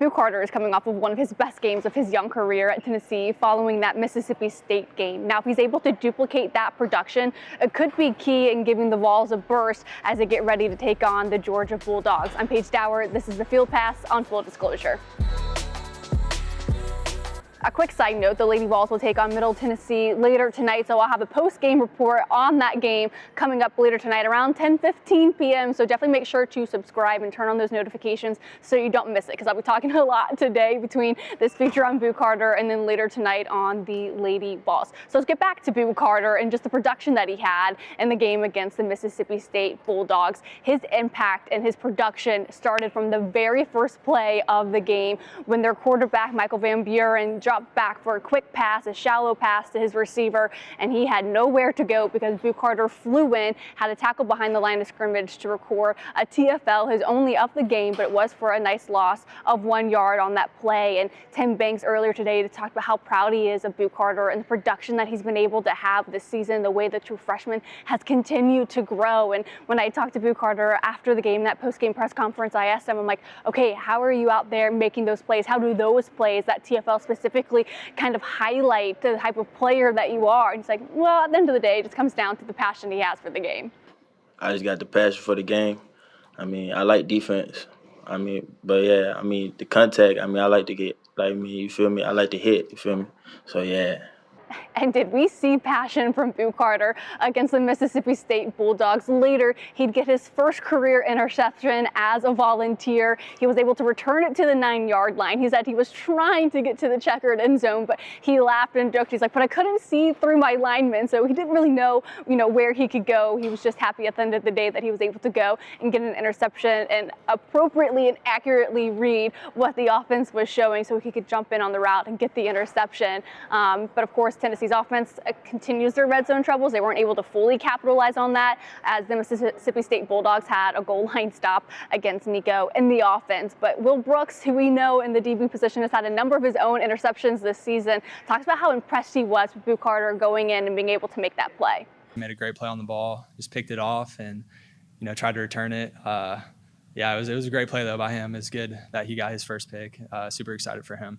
Boo Carter is coming off of one of his best games of his young career at Tennessee following that Mississippi State game. Now, if he's able to duplicate that production, it could be key in giving the Vols a burst as they get ready to take on the Georgia Bulldogs. I'm Paige Dower. This is the Field Pass on Full Disclosure. A quick side note, the Lady Vols will take on Middle Tennessee later tonight, so I'll have a post-game report on that game coming up later tonight around 10:15 p.m. So definitely make sure to subscribe and turn on those notifications so you don't miss it, because I'll be talking a lot today between this feature on Boo Carter and then later tonight on the Lady Vols. So let's get back to Boo Carter and just the production that he had in the game against the Mississippi State Bulldogs. His impact and his production started from the very first play of the game when their quarterback, Michael Van Buren, dropped back for a quick pass, a shallow pass to his receiver, and he had nowhere to go because Boo Carter flew in, had a tackle behind the line of scrimmage to record a TFL, his only of the game, but it was for a nice loss of 1 yard on that play. And Tim Banks earlier today talked about how proud he is of Boo Carter and the production that he's been able to have this season, the way the true freshman has continued to grow. And when I talked to Boo Carter after the game, that post-game press conference, I asked him, I'm like, okay, how are you out there making those plays? How do those plays, that TFL specifically, kind of highlight the type of player that you are? And he's like, well, at the end of the day, it just comes down to the passion he has for the game. I just got the passion for the game. I mean, I like defense. The contact, I like to get, you feel me? I like to hit, you feel me? So, yeah. And did we see passion from Boo Carter against the Mississippi State Bulldogs? Later, he'd get his first career interception as a volunteer. He was able to return it to the 9-yard line. He said he was trying to get to the checkered end zone, but he laughed and joked. He's like, but I couldn't see through my linemen, so he didn't really know, where he could go. He was just happy at the end of the day that he was able to go and get an interception and appropriately and accurately read what the offense was showing so he could jump in on the route and get the interception. But of course, Tennessee's offense continues their red zone troubles. They weren't able to fully capitalize on that as the Mississippi State Bulldogs had a goal line stop against Nico in the offense. But Will Brooks, who we know in the DB position has had a number of his own interceptions this season, talks about how impressed he was with Boo Carter going in and being able to make that play. He made a great play on the ball, just picked it off and, tried to return it. It was a great play though by him. It's good that he got his first pick. Super excited for him.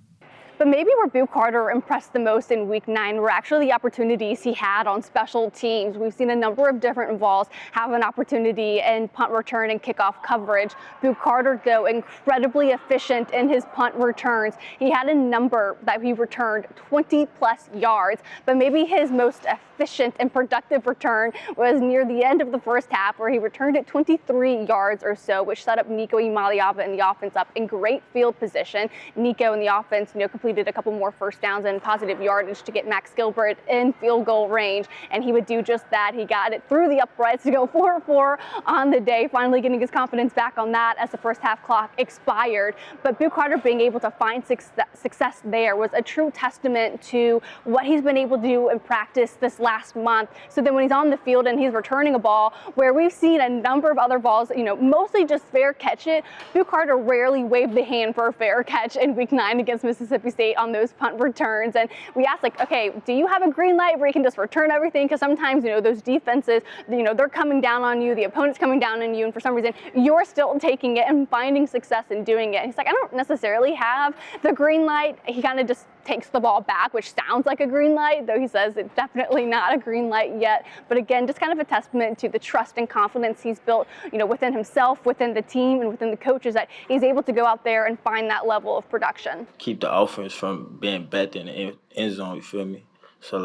But maybe where Boo Carter impressed the most in Week 9 were actually the opportunities he had on special teams. We've seen a number of different Vols have an opportunity in punt return and kickoff coverage. Boo Carter, though, incredibly efficient in his punt returns. He had a number that he returned 20-plus yards, but maybe his most efficient and productive return was near the end of the first half, where he returned it 23 yards or so, which set up Nico Imaliava in the offense up in great field position. Nico in the offense, completed a couple more first downs and positive yardage to get Max Gilbert in field goal range, and he would do just that. He got it through the uprights to go 4-4 on the day, finally getting his confidence back on that as the first half clock expired. But Boo Carter being able to find success there was a true testament to what he's been able to do in practice this last month. So then when he's on the field and he's returning a ball where we've seen a number of other balls, mostly just fair catch it, Boo Carter rarely waved the hand for a fair catch in Week 9 against Mississippi State on those punt returns. And we asked, okay, do you have a green light where you can just return everything? Because sometimes, those defenses, they're coming down on you, the opponent's coming down on you, and for some reason, you're still taking it and finding success in doing it. And he's like, I don't necessarily have the green light. He kind of just takes the ball back, which sounds like a green light, though he says it's definitely not a green light yet. But again, just kind of a testament to the trust and confidence he's built, within himself, within the team, and within the coaches, that he's able to go out there and find that level of production. Keep the offense from being backed in the end zone, you feel me? So,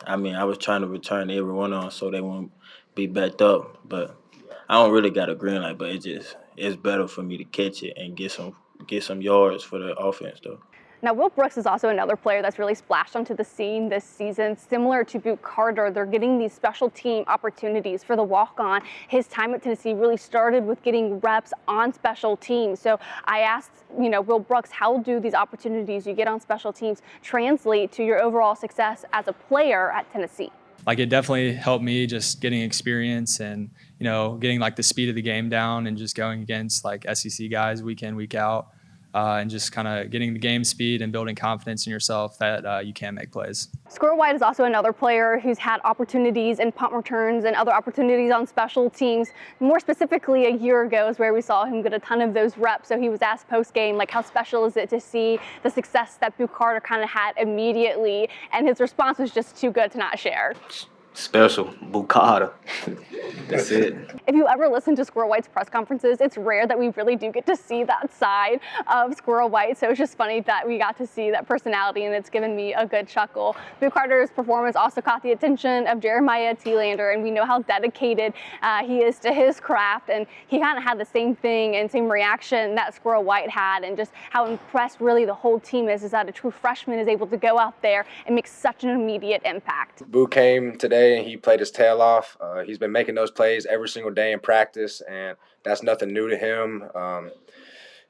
I was trying to return every one on so they won't be backed up. But I don't really got a green light, but it's better for me to catch it and get some yards for the offense, though. Now, Will Brooks is also another player that's really splashed onto the scene this season. Similar to Boo Carter, they're getting these special team opportunities for the walk-on. His time at Tennessee really started with getting reps on special teams. So I asked, Will Brooks, how do these opportunities you get on special teams translate to your overall success as a player at Tennessee? It definitely helped me just getting experience and, getting the speed of the game down and just going against SEC guys week in, week out. and just kind of getting the game speed and building confidence in yourself that you can make plays. Squirrel White is also another player who's had opportunities in punt returns and other opportunities on special teams. More specifically, a year ago is where we saw him get a ton of those reps. So he was asked post-game, like, how special is it to see the success that Boo Carter kind of had immediately? And his response was just too good to not share. Special, Boo Carter. That's it. If you ever listen to Squirrel White's press conferences, it's rare that we really do get to see that side of Squirrel White. So it's just funny that we got to see that personality, and it's given me a good chuckle. Boo Carter's performance also caught the attention of Jeremiah Thielander, and we know how dedicated he is to his craft. And he kind of had the same thing and same reaction that Squirrel White had, and just how impressed really the whole team is that a true freshman is able to go out there and make such an immediate impact. Boo came today and he played his tail off. He's been making those plays every single day in practice, and that's nothing new to him.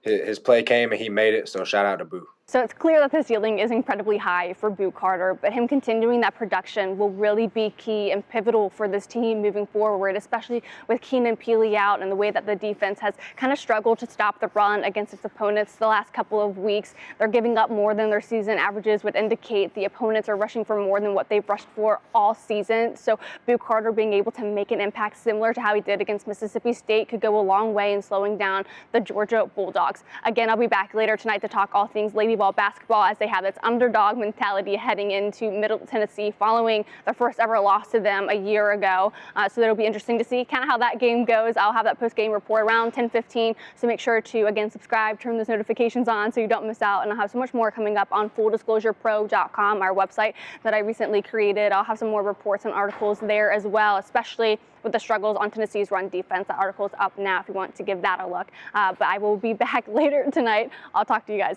His play came and he made it, so shout out to Boo. So it's clear that the ceiling is incredibly high for Boo Carter, but him continuing that production will really be key and pivotal for this team moving forward, especially with Keenan Pili out and the way that the defense has kind of struggled to stop the run against its opponents the last couple of weeks. They're giving up more than their season averages would indicate. The opponents are rushing for more than what they've rushed for all season. So Boo Carter being able to make an impact similar to how he did against Mississippi State could go a long way in slowing down the Georgia Bulldogs. Again, I'll be back later tonight to talk all things Lady Ball basketball as they have this underdog mentality heading into Middle Tennessee following their first ever loss to them a year ago. So it'll be interesting to see kind of how that game goes. I'll have that post-game report around 10:15. So make sure to, again, subscribe, turn those notifications on so you don't miss out. And I'll have so much more coming up on fulldisclosurepro.com, our website that I recently created. I'll have some more reports and articles there as well, especially with the struggles on Tennessee's run defense. That article's up now if you want to give that a look. But I will be back later tonight. I'll talk to you guys